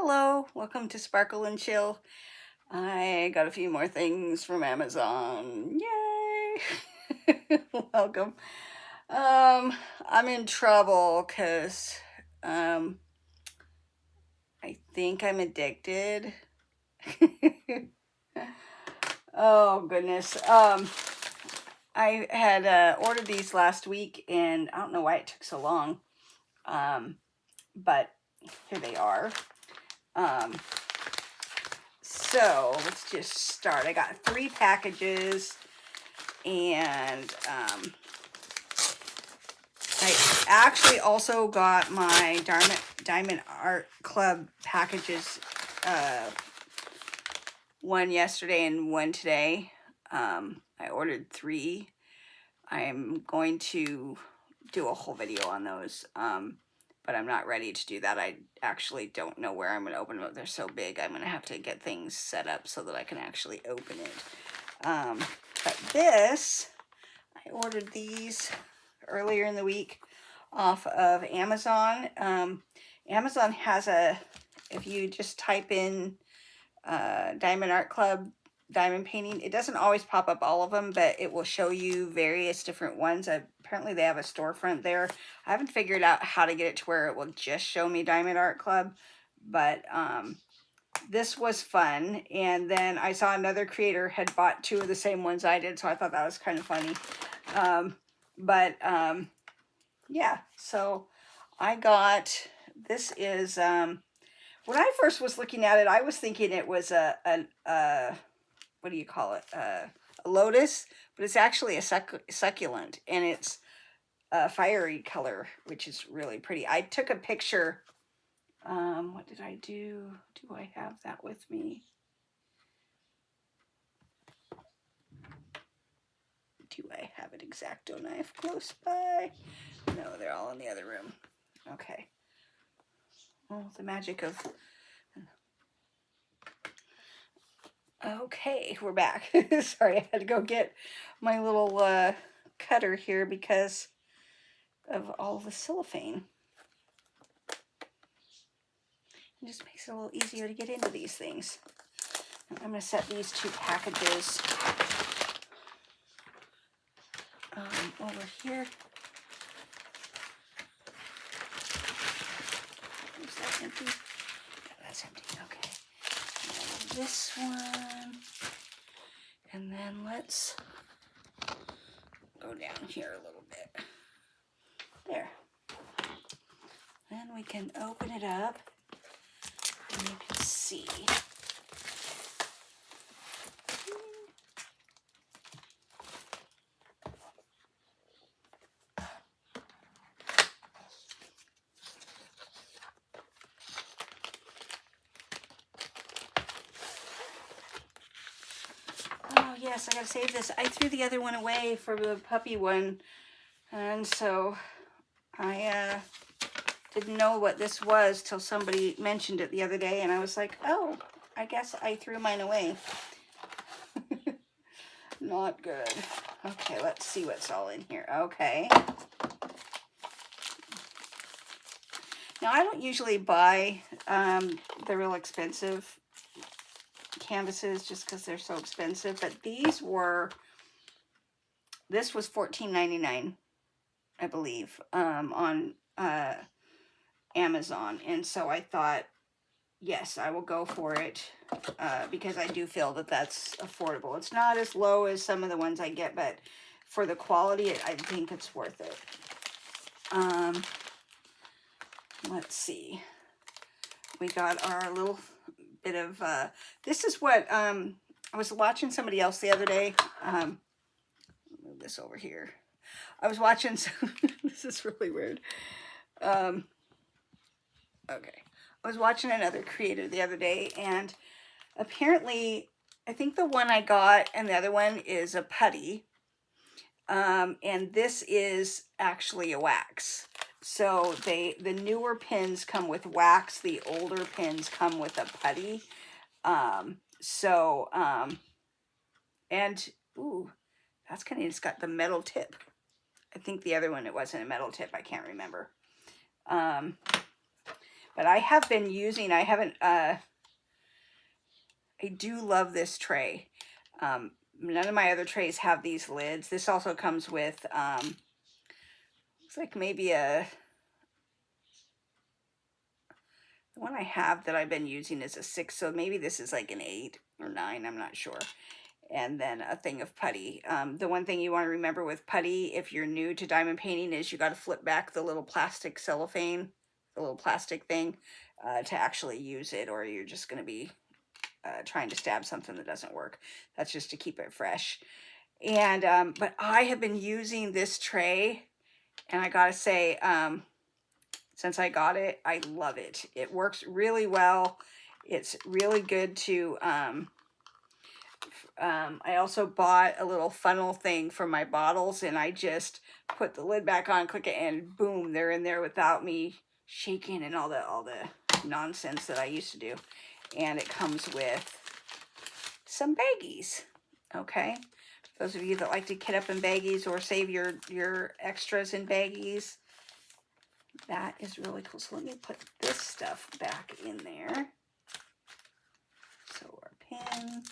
Hello, welcome to Sparkle and Chill. I got a few more things from Amazon. Yay! Welcome. I'm in trouble because I think I'm addicted. Oh goodness. I had ordered these last week and I don't know why it took so long. But here they are. So let's just start. I got 3 packages and I actually also got my Diamond Art Club packages, one yesterday and one today. I ordered 3. I'm going to do a whole video on those, but I'm not ready to do that. I actually don't know where I'm going to open them. They're so big. I'm going to have to get things set up so that I can actually open it. But this, I ordered these earlier in the week off of Amazon. Amazon has if you just type in Diamond Art Club diamond painting, it doesn't always pop up all of them, but it will show you various different ones. Apparently they have a storefront there. I haven't figured out how to get it to where it will just show me Diamond Art Club, but this was fun. And then I saw another creator had bought 2 of the same ones I did, so I thought that was kind of funny. Yeah, so I got, this is, when I first was looking at it, I was thinking it was a what do you call it? A lotus, but it's actually a succulent, and it's a fiery color, which is really pretty. I took a picture. What did I do? Do I have that with me? Do I have an X-Acto knife close by? No, they're all in the other room. Okay. Oh, the magic of... Okay, we're back. Sorry, I had to go get my little cutter here because of all the cellophane. It just makes it a little easier to get into these things. I'm going to set these 2 packages over here. Is that empty? Yeah, that's empty. Okay. And this one. And then let's go down here a little bit. There. Then we can open it up. And you can see. Oh yes, I gotta save this. I threw the other one away for the puppy one. And so I didn't know what this was till somebody mentioned it the other day, and I was like, oh, I guess I threw mine away. Not good. Okay, let's see what's all in here. Okay. Now, I don't usually buy the real expensive canvases just because they're so expensive, but this was $14.99, I believe, on Amazon, and so I thought, yes, I will go for it because I do feel that that's affordable. It's not as low as some of the ones I get, but for the quality, I think it's worth it. Let's see. We got our little bit of, this is what, I was watching somebody else the other day. Move this over here. I was watching, this is really weird. Okay. I was watching another creator the other day, and apparently, I think the one I got and the other one is a putty. And this is actually a wax. So the newer pins come with wax. The older pins come with a putty. And, ooh, that's kind of, it's got the metal tip. I think the other one, it wasn't a metal tip. I can't remember. But I have been using, I haven't, I do love this tray. None of my other trays have these lids. This also comes with, looks like maybe the one I have that I've been using is a 6, so maybe this is like an 8 or 9, I'm not sure. And then a thing of putty. The one thing you want to remember with putty, if you're new to diamond painting, is you got to flip back the little plastic cellophane, the little plastic thing, to actually use it, or you're just going to be trying to stab something that doesn't work. That's just to keep it fresh. And but I have been using this tray, and I gotta say, since I got it, I love it. It works really well. It's really good to I also bought a little funnel thing for my bottles, and I just put the lid back on, click it, and boom, they're in there without me shaking and all the nonsense that I used to do. And it comes with some baggies. Okay, those of you that like to kit up in baggies or save your extras in baggies, that is really cool. So let me put this stuff back in there. So our pin,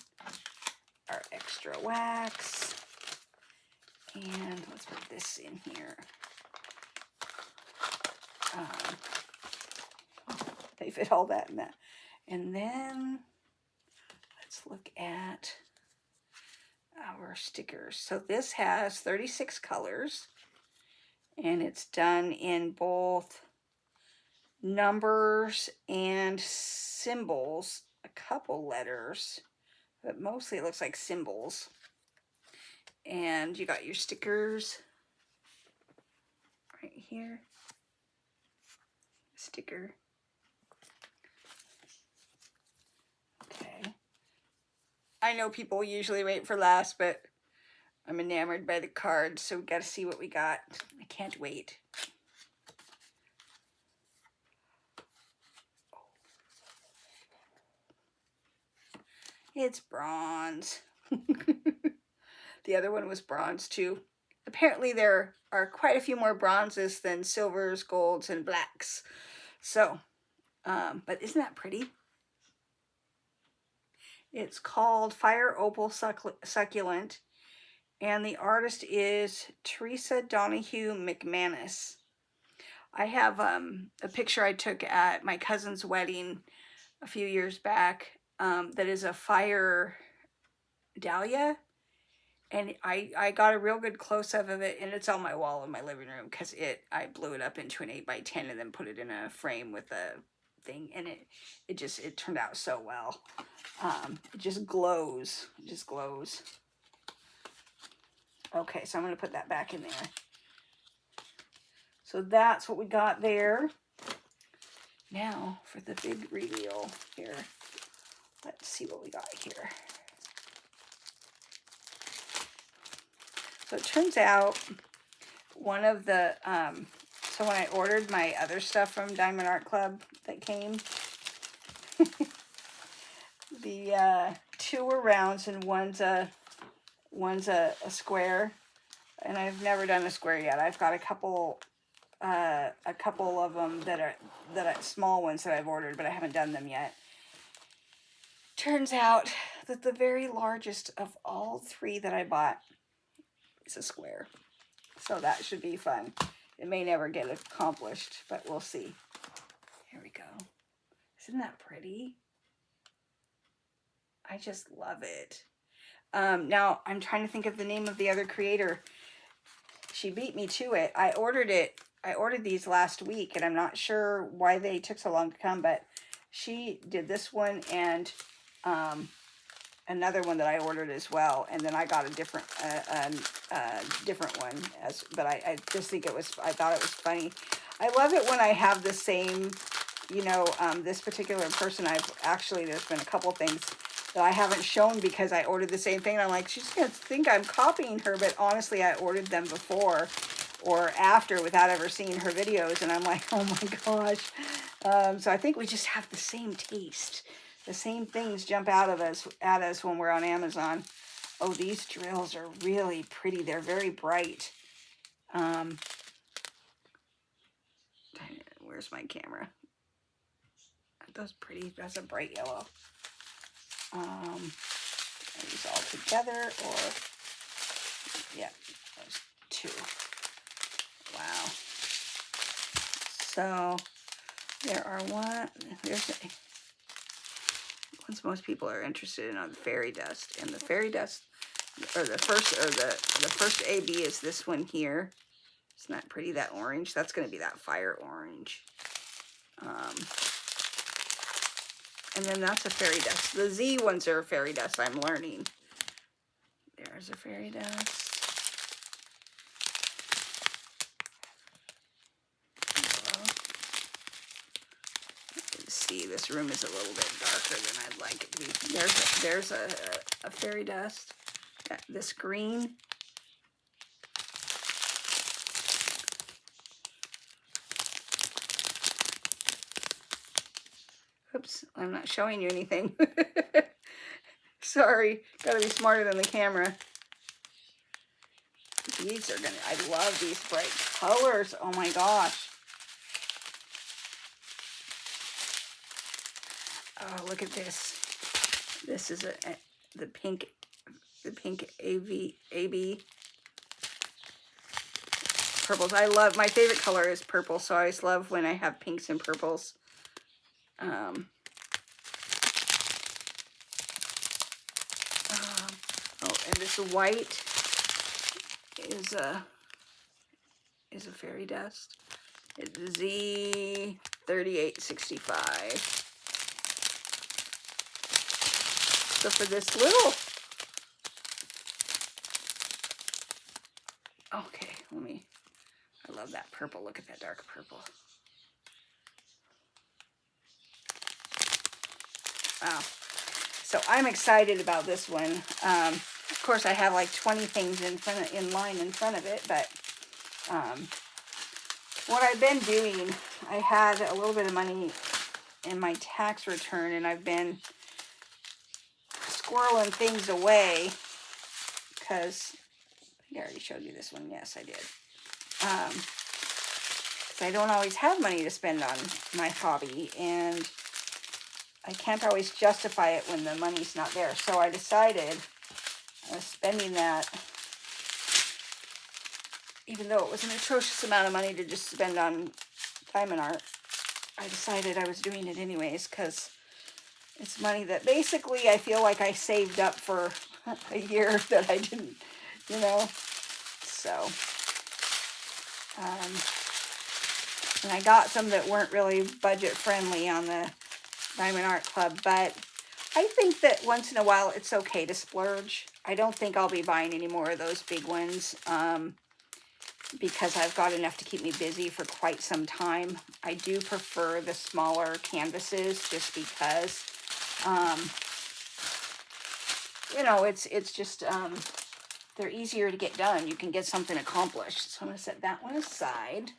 our extra wax, and let's put this in here. They fit all that in that. And then let's look at our stickers. So this has 36 colors, and it's done in both numbers and symbols, a couple letters, but mostly it looks like symbols. And you got your stickers right here. Sticker. Okay. I know people usually wait for last, but I'm enamored by the cards, so we got to see what we got. I can't wait. It's bronze. The other one was bronze too. Apparently there are quite a few more bronzes than silvers, golds, and blacks. So, but isn't that pretty? It's called Fire Opal Succulent, and the artist is Teresa Donahue McManus. I have a picture I took at my cousin's wedding a few years back that is a fire dahlia, and I got a real good close-up of it, and it's on my wall in my living room because I blew it up into an 8x10 and then put it in a frame with a thing, and it turned out so well. It just glows. It just glows. Okay, so I'm going to put that back in there. So that's what we got there. Now for the big reveal here. Let's see what we got here. So it turns out one of the, so when I ordered my other stuff from Diamond Art Club that came, the two were rounds and one's a square, and I've never done a square yet. I've got a couple of them that are small ones that I've ordered, but I haven't done them yet. Turns out that the very largest of all three that I bought is a square. So that should be fun. It may never get accomplished, but we'll see. Here we go. Isn't that pretty? I just love it. Now, I'm trying to think of the name of the other creator. She beat me to it. I ordered these last week, and I'm not sure why they took so long to come, but she did this one and another one that I ordered as well, and then I got a different one. But I just think I thought it was funny. I love it when I have the same, this particular person. There's been a couple things that I haven't shown because I ordered the same thing, and I'm like, she's gonna think I'm copying her, but honestly, I ordered them before or after without ever seeing her videos, and I'm like, oh my gosh. So I think we just have the same taste. The same things jump out at us when we're on Amazon. Oh, these drills are really pretty. They're very bright. Where's my camera? those pretty? That's a bright yellow. Are these all together or? Yeah, there's two. Wow. So there are there's ones most people are interested in on the fairy dust, and the fairy dust, or the first AB is this one here. Isn't that pretty? That orange. That's going to be that fire orange. And then that's a fairy dust. The Z ones are fairy dust. I'm learning. There's a fairy dust. See, this room is a little bit darker than I'd like it to be. There's a fairy dust. This green. Oops, I'm not showing you anything. Sorry, gotta be smarter than the camera. These are gonna, I love these bright colors. Oh my gosh. Oh, look at this. This is the pink AB purples. I love, my favorite color is purple, so I always love when I have pinks and purples. Oh, and this white is a fairy dust. It's Z3865. So for this little, okay, I love that purple. Look at that dark purple. Wow. So I'm excited about this one. Of course, I have like 20 things in line in front of it, but what I've been doing, I had a little bit of money in my tax return, and I've been squirreling things away because I think I already showed you this one. Yes, I did. I don't always have money to spend on my hobby, and I can't always justify it when the money's not there. So I decided I was spending that, even though it was an atrocious amount of money to just spend on diamond art, I decided I was doing it anyways because it's money that basically I feel like I saved up for a year that I didn't, you know. So, and I got some that weren't really budget friendly on the Diamond Art Club, but I think that once in a while it's okay to splurge. I don't think I'll be buying any more of those big ones because I've got enough to keep me busy for quite some time. I do prefer the smaller canvases just because, you know, it's just, they're easier to get done. You can get something accomplished. So I'm going to set that one aside.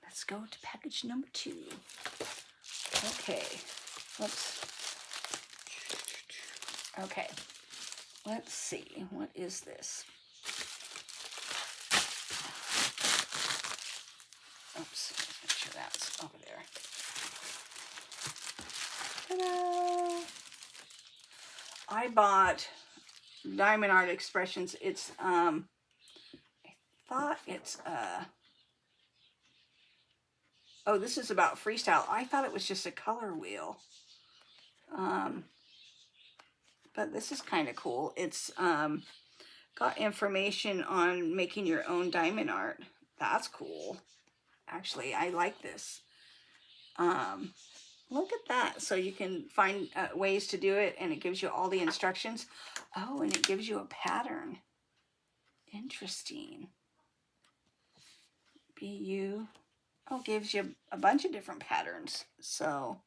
Let's go to package number 2. Okay, whoops. Okay, let's see, what is this? Oops, make sure that's over there. Ta-da! I bought Diamond Art Expressions. It's, I thought it's, oh, this is about freestyle. I thought it was just a color wheel. But this is kind of cool. It's got information on making your own diamond art. That's cool. Actually, I like this. Look at that. So you can find ways to do it, and it gives you all the instructions. Oh, and it gives you a pattern. Interesting. Oh, gives you a bunch of different patterns. So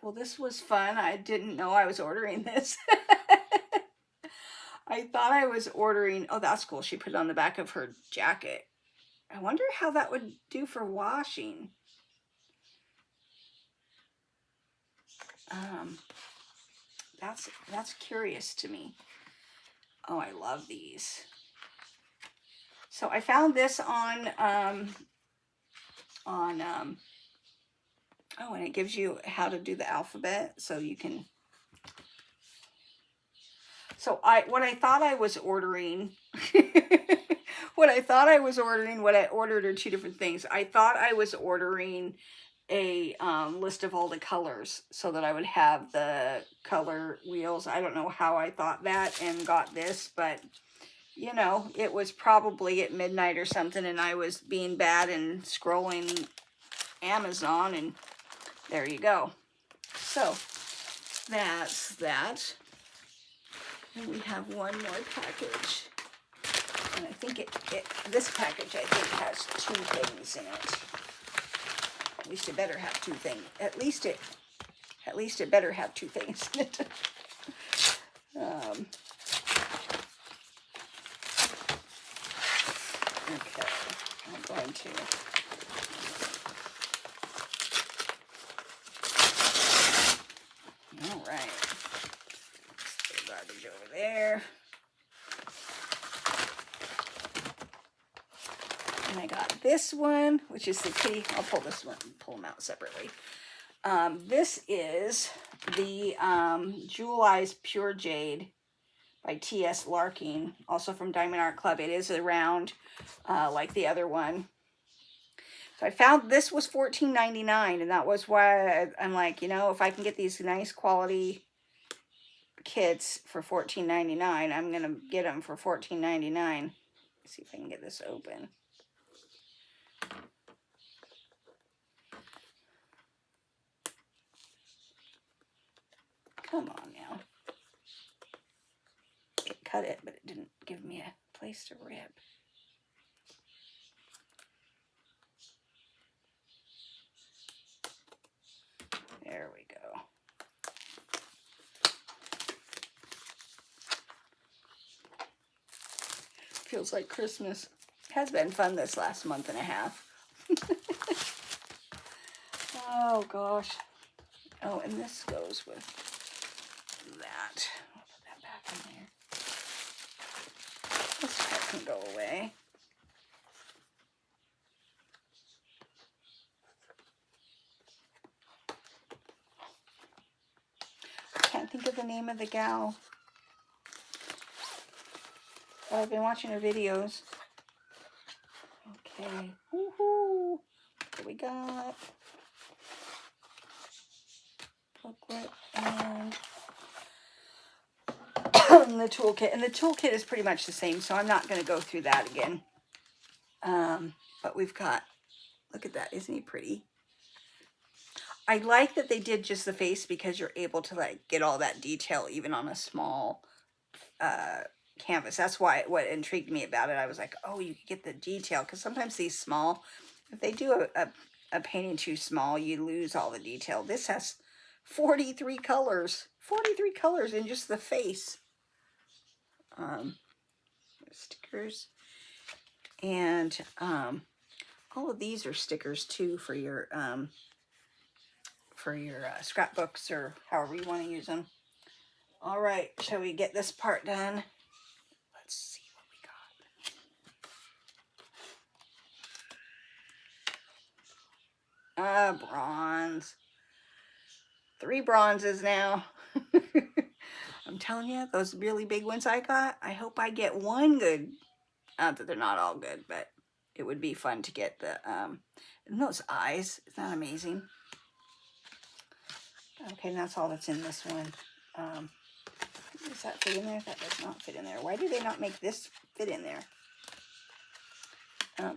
well, this was fun. I didn't know I was ordering this. I thought I was ordering, oh, that's cool. She put it on the back of her jacket. I wonder how that would do for washing. That's curious to me. Oh, I love these. So I found this on oh, and it gives you how to do the alphabet, so you can. So what I thought I was ordering, what I ordered are two different things. I thought I was ordering a list of all the colors so that I would have the color wheels. I don't know how I thought that and got this, but you know, it was probably at midnight or something, and I was being bad and scrolling Amazon, and there you go. So that's that. And we have one more package. And I think this package, I think, has two things in it. At least it better have two things. At least it better have two things in it. Okay, I'm going to. All right. Put the garbage over there. And I got this one, which is the kitty. I'll pull this one, pull them out separately. This is the Jewel Eyes Pure Jade by T.S. Larkin, also from Diamond Art Club. It is a round like the other one. So I found this was $14.99, and that was why I'm like, you know, if I can get these nice quality kits for $14.99, I'm going to get them for $14.99. Let's see if I can get this open. Come on now. It cut it, but it didn't give me a place to rip. There we go. Feels like Christmas. Has been fun this last month and a half. Oh gosh. Oh, and this goes with that. I'll put that back in there. This part can go away. I can't think of the name of the gal. But I've been watching her videos. Okay. Woohoo! What we got? Booklet and the toolkit. And the toolkit is pretty much the same, so I'm not going to go through that again. But we've got, look at that. Isn't he pretty? I like that they did just the face because you're able to like get all that detail even on a small canvas. That's why what intrigued me about it. I was like, oh, you can get the detail, because sometimes these small, if they do a painting too small, you lose all the detail. This has 43 colors in just the face. Stickers, and all of these are stickers too for your scrapbooks or however you want to use them. All right, shall we get this part done? Let's see what we got. Bronze. 3 bronzes now. I'm telling you, those really big ones I got, I hope I get one good. Not that they're not all good, but it would be fun to get the, and those eyes. Isn't that amazing? Okay, and that's all that's in this one. Does that fit in there? That does not fit in there. Why do they not make this fit in there?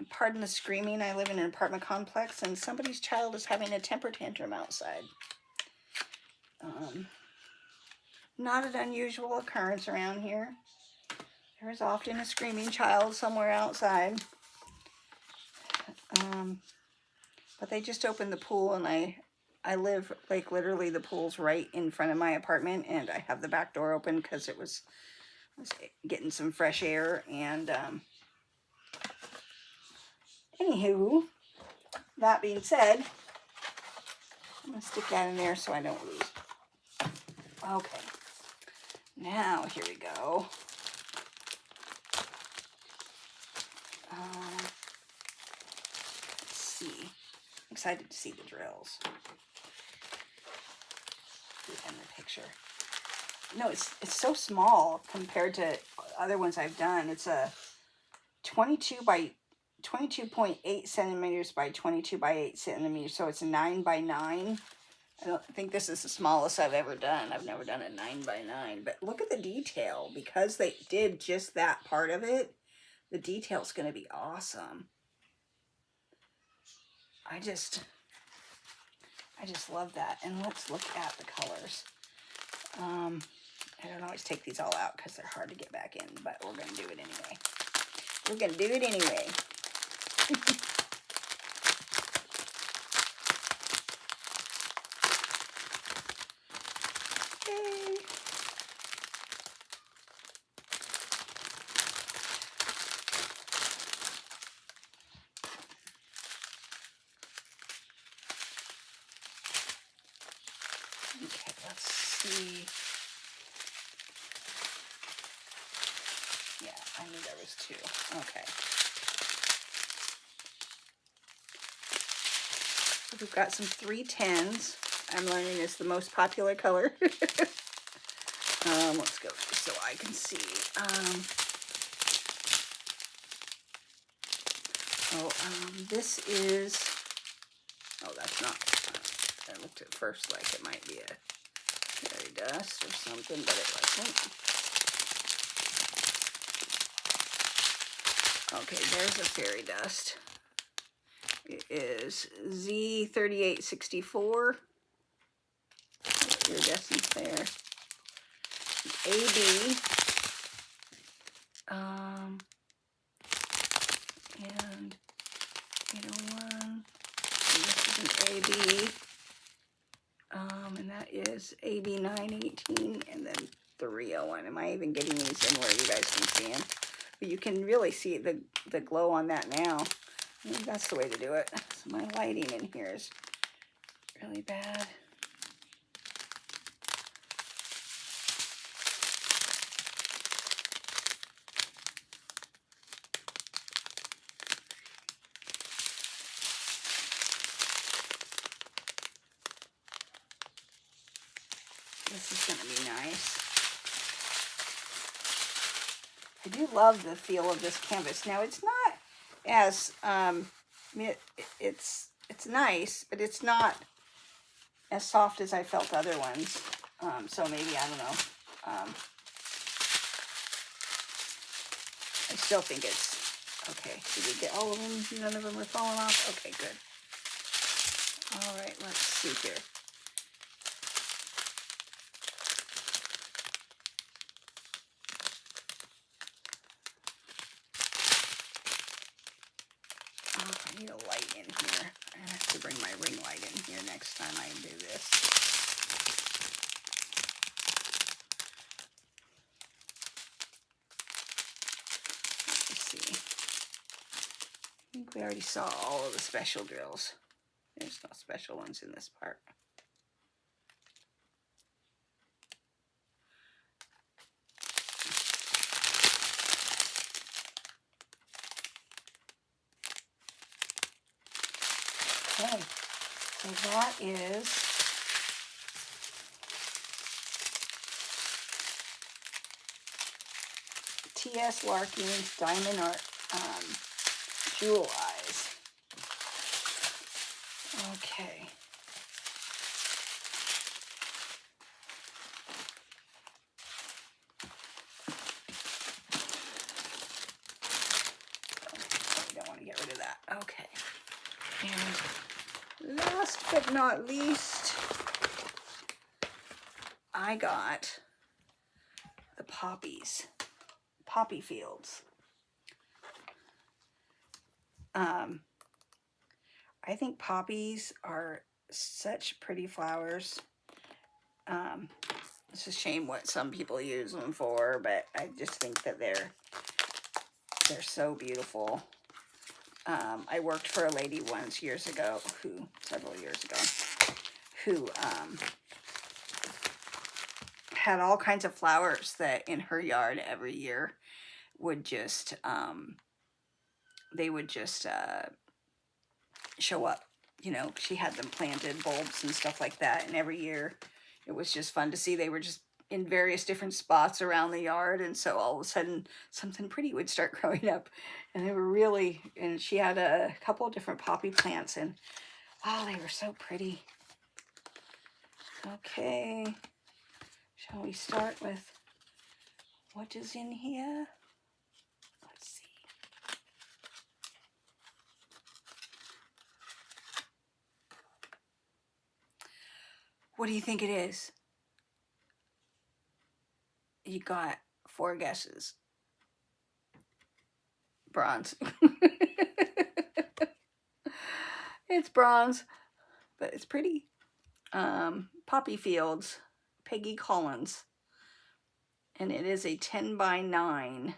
Pardon the screaming. I live in an apartment complex, and somebody's child is having a temper tantrum outside. Not an unusual occurrence around here. There is often a screaming child somewhere outside. But they just opened the pool, and I live, like, literally the pool's right in front of my apartment, and I have the back door open because I was getting some fresh air. And anywho, that being said, I'm going to stick that in there so I don't lose. Okay, now here we go. Let's see. I'm excited to see the drills. In the picture. No, it's so small compared to other ones I've done. It's a 22.8 centimeters by 22 by 8 centimeters. So it's a 9 by 9. I don't think this is the smallest I've ever done. I've never done a 9 by 9. But look at the detail. Because they did just that part of it, the detail's going to be awesome. I just love that. And let's look at the colors. I don't always take these all out because they're hard to get back in, but we're going to do it anyway. We're going to do it anyway. Okay. Okay, let's see. Yeah, I knew there was two. Okay. So we've got some 310s. I'm learning is the most popular color. Let's go so I can see. This is, oh, that's not, I looked at first like it might be a fairy dust or something, but it wasn't. Okay, there's a fairy dust. It is Z3864. Iridescence there. AB. And 801. And this is an AB. And that is AB 918 and then 301. Am I even getting these in where you guys can see them? But you can really see the glow on that now. I think that's the way to do it. So my lighting in here is really bad. This is going to be nice. I do love the feel of this canvas. Now it's not as I mean, it's nice, but it's not as soft as I felt other ones. So maybe, I don't know. I still think it's okay. Did we get all of them? None of them are falling off? Okay, good. All right, let's see here. I need a light in here. I have to bring my ring light in here next time I do this. Let's see. I think we already saw all of the special drills. There's no special ones in this part. Okay, so that is T.S. Larkin's Diamond Art Jewel Eyes. Okay. We don't want to get rid of that. Okay. And last but not least, I got the poppies, poppy fields. I think poppies are such pretty flowers. It's a shame what some people use them for, but I just think that they're so beautiful. I worked for a lady once several years ago, who had all kinds of flowers that in her yard every year would just they would just show up. You know, she had them planted, bulbs and stuff like that, and every year it was just fun to see. They were just in various different spots around the yard, and so all of a sudden something pretty would start growing up, and they were really, and she had a couple of different poppy plants, and oh, they were so pretty. Okay, shall we start with what is in here? Let's see. What do you think it is? You got 4 guesses. Bronze. It's bronze, but it's pretty. Poppy Fields, Peggy Collins. And it is a 10 by 9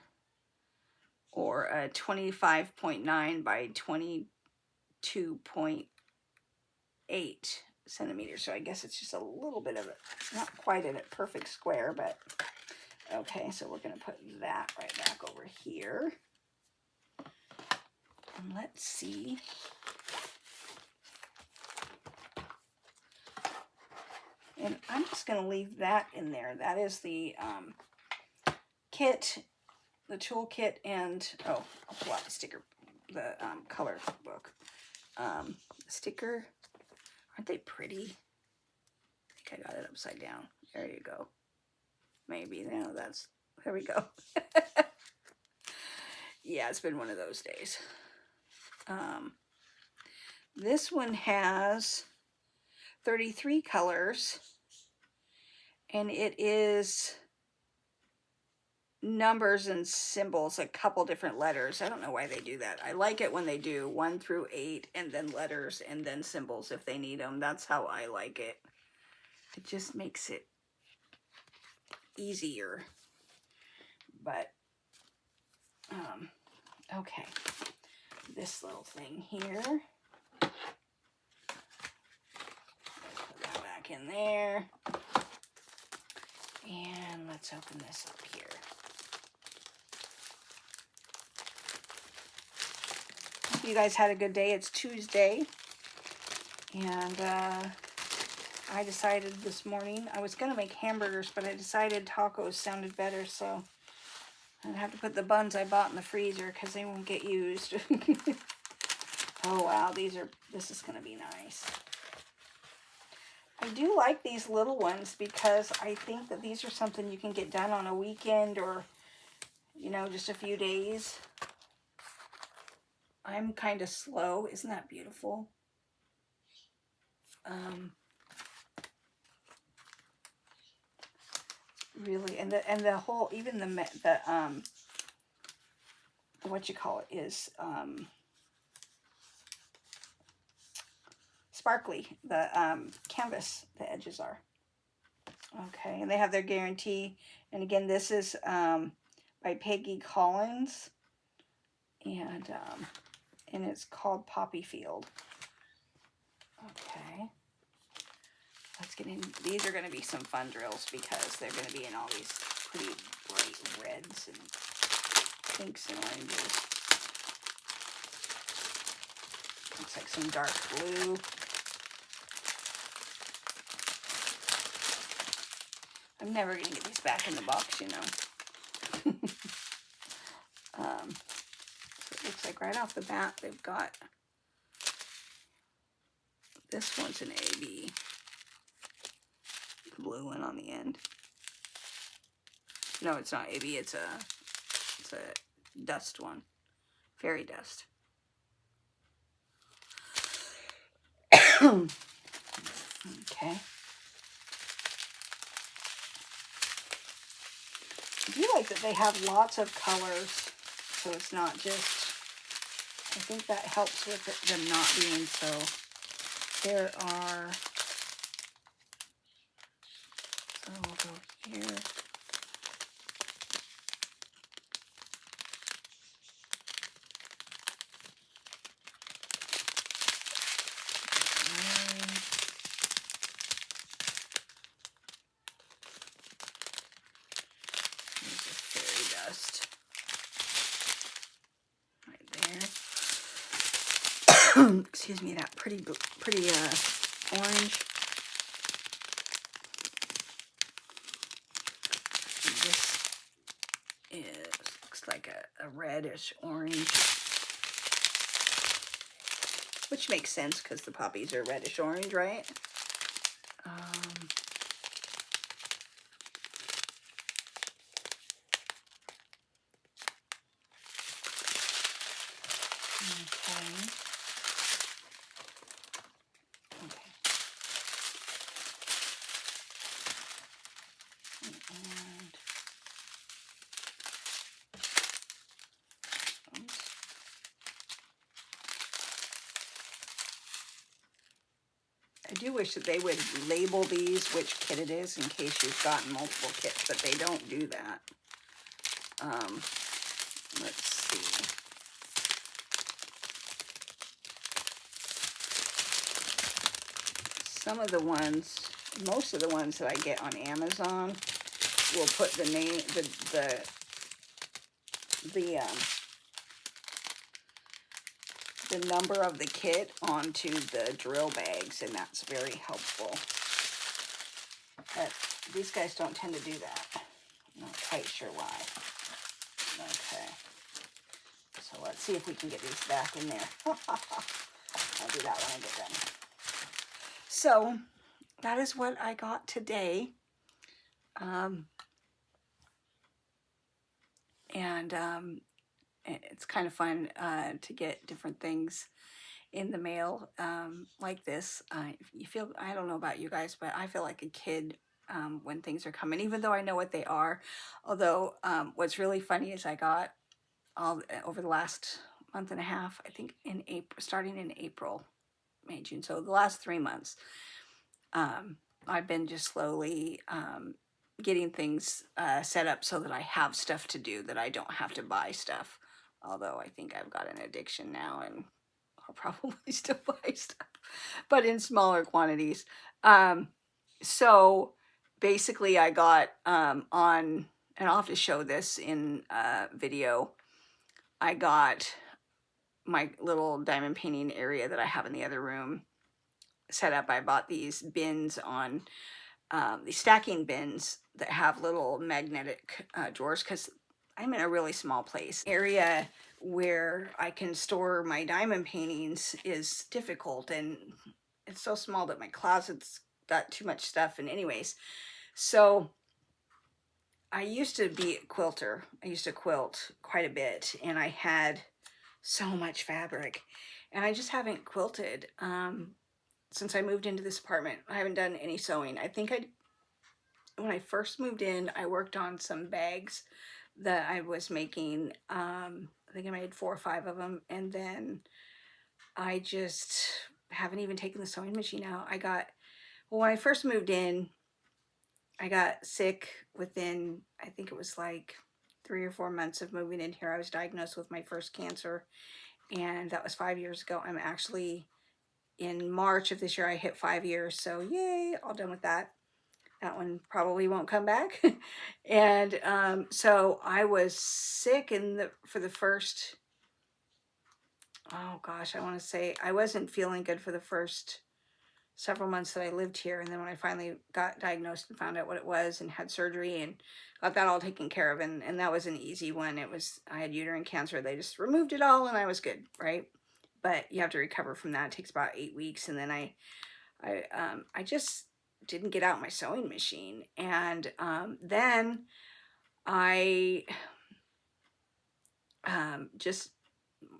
or a 25.9 by 22.8 centimeters. So I guess it's just a little bit of it. Not quite in a perfect square, but okay. So we're going to put that right back over here. And let's see. And I'm just going to leave that in there. That is the kit, the tool kit, and, oh, I'll pull out the sticker, the color book. Sticker, aren't they pretty? I think I got it upside down. There you go. Maybe, no, that's, there we go. Yeah, it's been one of those days. This one has 33 colors, and it is numbers and symbols, a couple different letters. I don't know why they do that. I like it when they do 1 through 8 and then letters and then symbols if they need them. That's how I like it. It just makes it easier. But okay, this little thing here, put that back in there, and let's open this up here. Hope you guys had a good day. It's Tuesday, and I decided this morning I was gonna make hamburgers, but I decided tacos sounded better, so I'd have to put the buns I bought in the freezer because they won't get used. Oh wow, this is gonna be nice. I do like these little ones because I think that these are something you can get done on a weekend or, you know, just a few days. I'm kind of slow. Isn't that beautiful? Really, and the whole, even the what you call it is sparkly. The canvas, the edges are. Okay, and they have their guarantee. And again, this is by Peggy Collins, and it's called Poppy Field. Okay, let's get in. These are going to be some fun drills because they're going to be in all these pretty bright reds and pinks and oranges. Looks like some dark blue. I'm never going to get these back in the box, you know. So it looks like right off the bat they've got, this one's an AB, the blue one on the end. No, it's not AB, it's a dust one, fairy dust. Okay. I do like that they have lots of colors, so it's not just, I think that helps with them not being so, there are, so we'll go here. There's a fairy dust right there. excuse me, that pretty orange. This looks like a reddish orange, which makes sense because the poppies are reddish orange, right? Okay. I do wish that they would label these which kit it is in case you've gotten multiple kits, but they don't do that. Let's see. Some of the ones, most of the ones that I get on Amazon will put the name, the number of the kit onto the drill bags, and that's very helpful. But these guys don't tend to do that. I'm not quite sure why. Okay. So let's see if we can get these back in there. I'll do that when I get done. So that is what I got today. It's kind of fun to get different things in the mail like this. You feel, I don't know about you guys, but I feel like a kid when things are coming, even though I know what they are. Although what's really funny is I got all over the last month and a half, I think in April, starting in April, May, June, so the last 3 months, I've been just slowly getting things set up so that I have stuff to do, that I don't have to buy stuff. Although I think I've got an addiction now and I'll probably still buy stuff, but in smaller quantities. So basically I got on, and I'll have to show this in a video, I got my little diamond painting area that I have in the other room set up. I bought these bins on, these stacking bins that have little magnetic drawers, because I'm in a really small place. Area where I can store my diamond paintings is difficult, and it's so small that my closet's got too much stuff. And anyways, so I used to be a quilter. I used to quilt quite a bit, and I had so much fabric, and I just haven't quilted since I moved into this apartment. I haven't done any sewing. I think when I first moved in, I worked on some bags that I was making. I think I made 4 or 5 of them, and then I just haven't even taken the sewing machine out. Well, when I first moved in, I got sick within, I think it was like 3 or 4 months of moving in here. I was diagnosed with my first cancer, and that was 5 years ago. I'm actually, in March of this year, I hit 5 years, so yay, all done with that. That one probably won't come back. And so I was sick for the first, oh gosh, I want to say I wasn't feeling good for the first several months that I lived here. And then when I finally got diagnosed and found out what it was and had surgery and got that all taken care of, and that was an easy one. I had uterine cancer. They just removed it all and I was good, right? But you have to recover from that. It takes about 8 weeks. And then I just didn't get out my sewing machine. And then I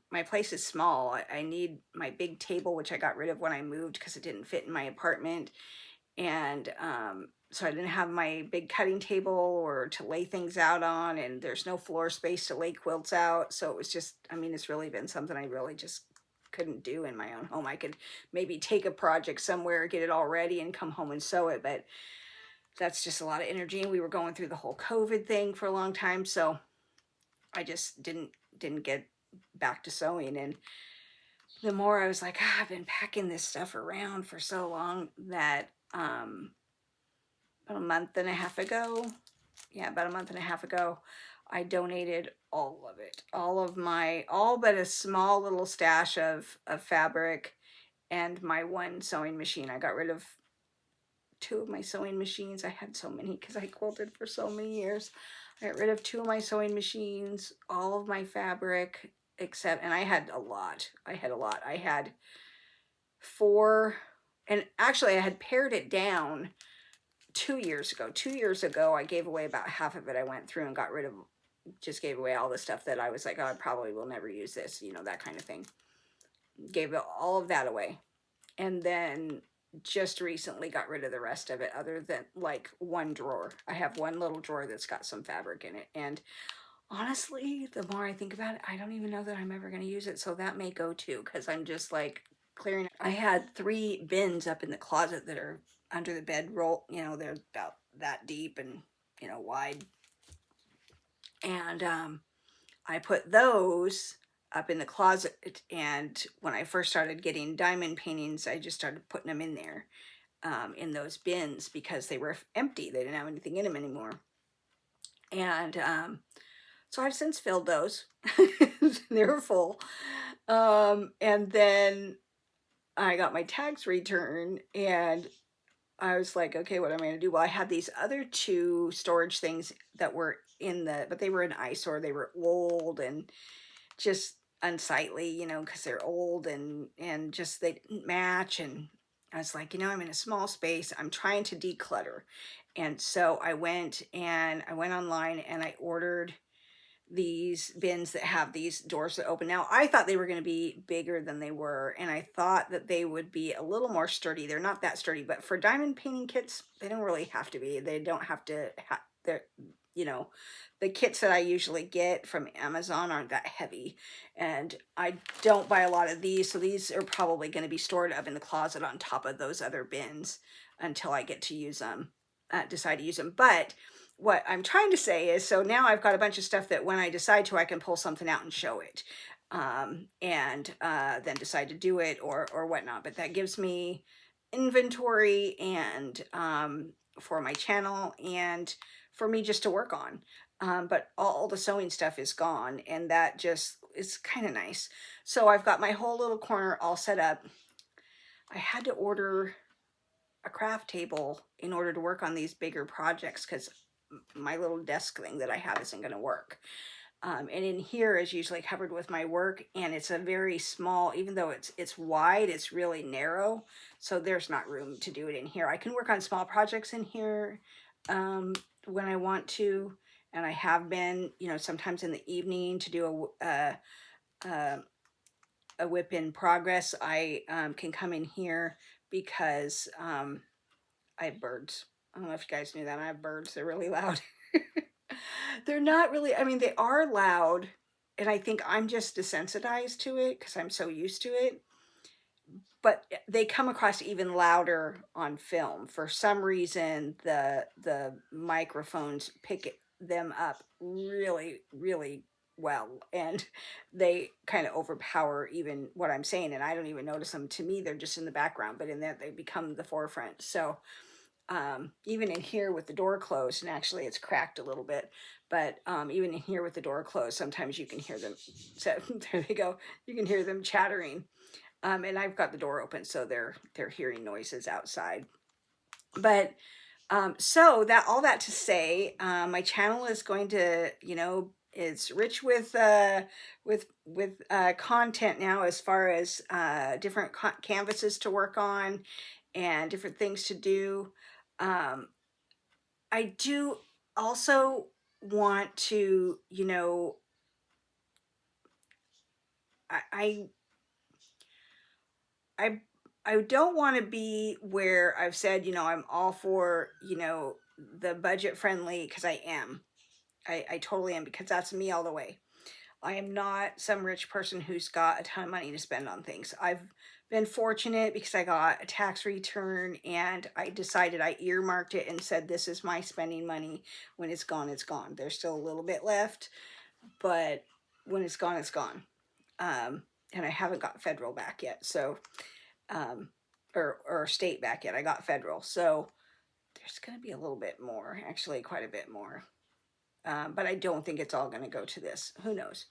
my place is small. I need my big table, which I got rid of when I moved because it didn't fit in my apartment. And so I didn't have my big cutting table or to lay things out on, and there's no floor space to lay quilts out. So it was just, I mean, it's really been something I really just couldn't do in my own home. I could maybe take a project somewhere, get it all ready, and come home and sew it, but that's just a lot of energy. And we were going through the whole COVID thing for a long time, so I just didn't get back to sewing. And the more I was like, I've been packing this stuff around for so long that about a month and a half ago, I donated all of it. All but a small little stash of fabric and my one sewing machine. I got rid of 2 of my sewing machines. I had so many because I quilted for so many years. I got rid of 2 of my sewing machines, all of my fabric, except, and I had a lot. I had 4, and actually I had pared it down 2 years ago. 2 years ago, I gave away about half of it. I went through and got rid of, just gave away all the stuff that I was like, oh, I probably will never use this, you know, that kind of thing. Gave all of that away. And then just recently got rid of the rest of it, other than like one drawer. I have one little drawer that's got some fabric in it. And honestly, the more I think about it, I don't even know that I'm ever going to use it. So that may go too, because I'm just like clearing. I had 3 bins up in the closet that are under the bed roll. You know, they're about that deep and, you know, wide. And I put those up in the closet, and when I first started getting diamond paintings, I just started putting them in there, in those bins, because they were empty. They didn't have anything in them anymore. And so I've since filled those. They were full. And then I got my tax return, and I was like, okay, what am I going to do? Well, I had these other 2 storage things that were but they were an eyesore. They were old and just unsightly, you know, because they're old, and just they didn't match. And I was like, you know, I'm in a small space. I'm trying to declutter. And so I went online and I ordered these bins that have these doors that open. Now, I thought they were going to be bigger than they were, and I thought that they would be a little more sturdy. They're not that sturdy, but for diamond painting kits, they don't really have to be. They don't have to they're, you know, the kits that I usually get from Amazon aren't that heavy, and I don't buy a lot of these, so these are probably going to be stored up in the closet on top of those other bins until I get to use them, decide to use them. But what I'm trying to say is, so now I've got a bunch of stuff that when I decide to, I can pull something out and show it, and then decide to do it or whatnot. But that gives me inventory, and for my channel, and for me just to work on. But all the sewing stuff is gone, and that just is kind of nice. So I've got my whole little corner all set up. I had to order a craft table in order to work on these bigger projects, because my little desk thing that I have isn't going to work. And in here is usually covered with my work, and it's a very small, even though it's wide, it's really narrow, so there's not room to do it in here. I can work on small projects in here when I want to, and I have been, you know, sometimes in the evening to do a whip in progress. I can come in here because I have birds. I don't know if you guys knew that. I have birds. They're really loud. They're not really, I mean, they are loud, and I think I'm just desensitized to it because I'm so used to it. But they come across even louder on film. For some reason, the microphones pick them up really, really well, and they kind of overpower even what I'm saying, and I don't even notice them. To me, they're just in the background, but in that they become the forefront. So even in here with the door closed, and actually it's cracked a little bit, but even in here with the door closed, sometimes you can hear them. So there they go. You can hear them chattering. And I've got the door open, so they're hearing noises outside. But so that, all that to say, my channel is going to, you know, it's rich with content now, as far as different canvases to work on and different things to do. I do also want to, you know, I I I don't want to be where I've said, you know, I'm all for, you know, the budget friendly, because I am. I totally am, because that's me all the way. I am not some rich person who's got a ton of money to spend on things. I've been fortunate because I got a tax return, and I decided, I earmarked it and said, this is my spending money. When it's gone, it's gone. There's still a little bit left, but when it's gone, it's gone. And I haven't got federal back yet. So, or state back yet. I got federal. So there's going to be a little bit more, actually quite a bit more. but I don't think it's all going to go to this. Who knows?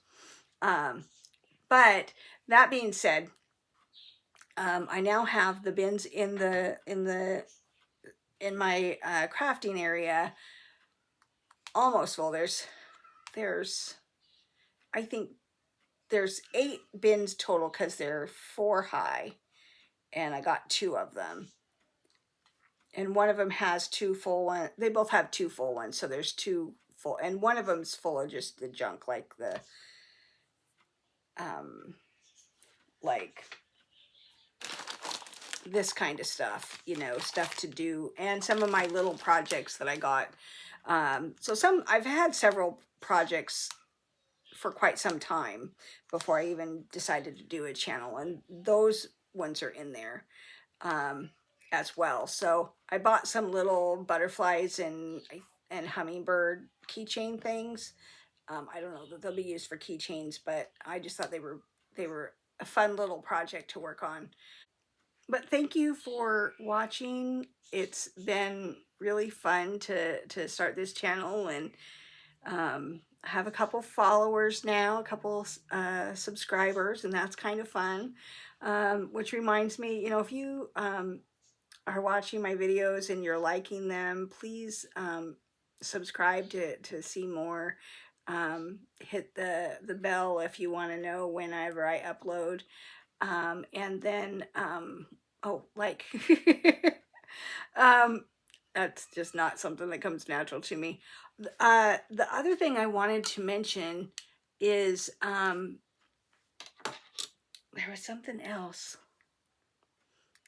But that being said, I now have the bins in my crafting area almost full. There's I think there's 8 bins total because they're 4 high, and I got 2 of them. And one of them has 2 full ones. They both have 2 full ones, so there's 2 full, and one of them's full of just the junk, like the like this kind of stuff, you know, stuff to do, and some of my little projects that I got. So I've had several projects for quite some time before I even decided to do a channel, and those ones are in there as well. So I bought some little butterflies and hummingbird keychain things. I don't know that they'll be used for keychains, but I just thought they were a fun little project to work on. But thank you for watching. It's been really fun to start this channel, and have a couple followers now, a couple subscribers, and that's kind of fun. Which reminds me, you know, if you are watching my videos and you're liking them, please subscribe to see more. Hit the bell if you want to know whenever I upload. And then, oh, like, that's just not something that comes natural to me. The other thing I wanted to mention is, there was something else.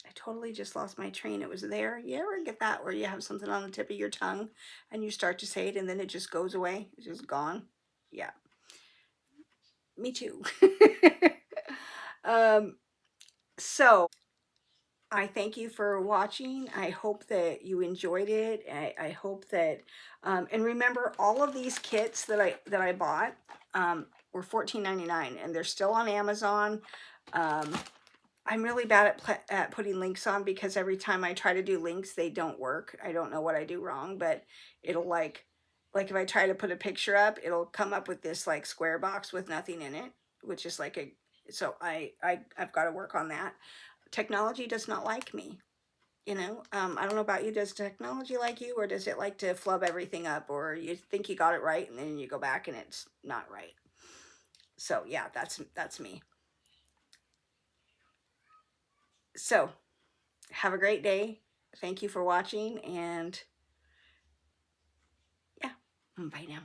I totally just lost my train. It was there. You ever get that where you have something on the tip of your tongue and you start to say it and then it just goes away? It's just gone. Yeah. Me too. So I thank you for watching. I hope that you enjoyed it. I hope that, and remember, all of these kits that I bought were $14.99, and they're still on Amazon. I'm really bad at putting links on, because every time I try to do links, they don't work. I don't know what I do wrong, but it'll like if I try to put a picture up, it'll come up with this like square box with nothing in it, which is like so I've got to work on that. Technology does not like me, you know. I don't know about you. Does technology like you, or does it like to flub everything up, or you think you got it right and then you go back and it's not right? So yeah, that's me. So have a great day. Thank you for watching, and yeah, bye now.